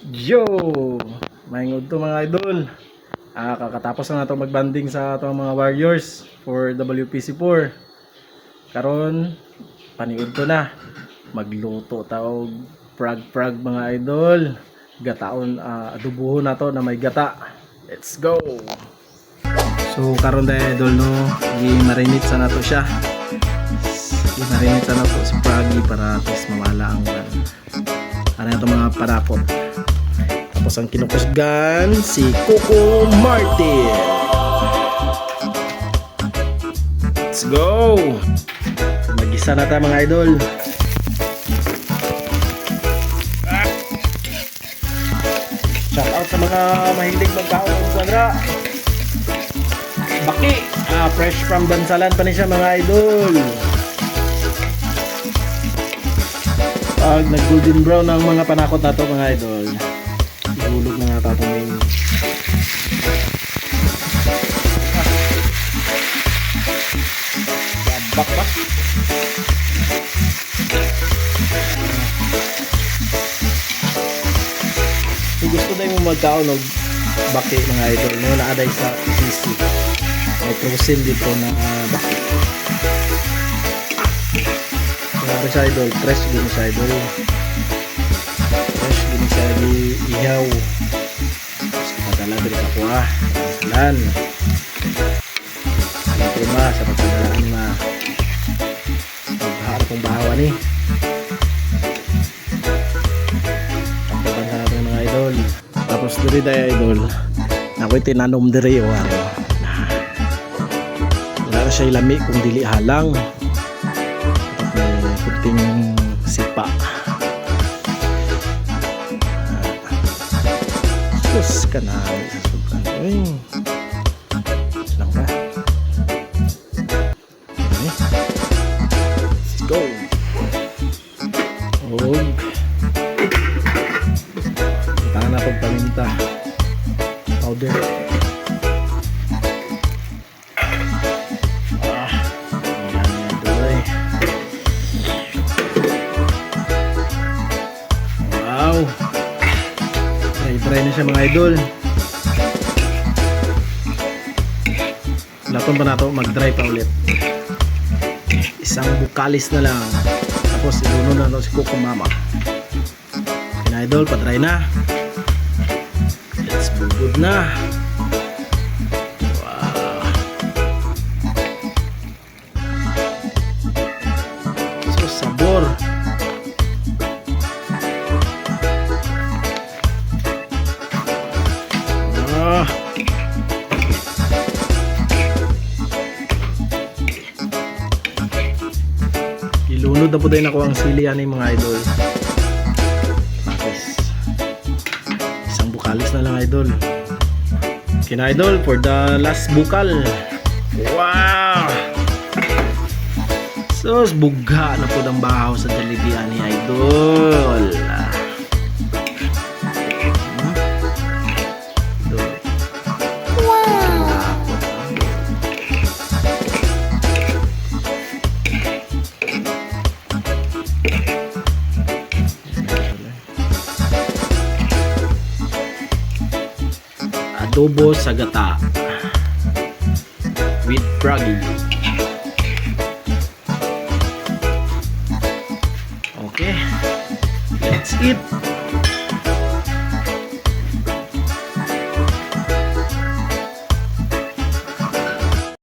Yo! Maingod to mga idol. Kakatapos na nato magbanding sa atong mga warriors for WPC4. Karon paniud to na. Magluto ta og prag mga idol. Gataon adubuhon nato na may gata. Let's go. So karon da idol no, i-marinate sa nato siya. I-marinate sa nato si Pragi para at least mawala ang ano ito mga parapot. Tapos ang kinukusgan si Coco Martin. Let's go. Mag-isa na tayo mga idol. Shout out sa mga mahilig magkaon ng kwadra. Baki, fresh from Bansalan pa ni siya mga idol. Pag nag golden brown ang mga panakot nato mga idol, ihulog na nga tatong may bak. Kung gusto tayo mo magkaon og baki mga idol, no, naaday sa PCC may prosin dito na baki. Mga sa idol, fresh din sa idol. Fresh din sa ihaw. Tapos padala din ako Lan. Siyempre sa pagpadalaan maghaharap kong bahawa ni. Pagpabansa natin mga idol. Tapos diri tayo idol. Ako'y tinanom diri o ano. Wala na siya ilami kung dili halang. Kunting sipa. Sus ka na. Lang ka. Let's go. Og tangan na pagpaminta powder. Try na siya mga idol. Laton pa nato mag-dry pa ulit. Isang bukalis na lang. Tapos iluno na nato si Coco Mama. Mga idol, pa-dry na. Let's bugod na. Wow. So sabor. Ilunod na po din ako ang sili yan mga idol. Tapos isang bukalis na lang idol. Kina idol for the last bukal. Wow! So bugha na po ng bahaw sa Jollibee ni idol. Adobo sa gata with Pragi. Okay, let's eat.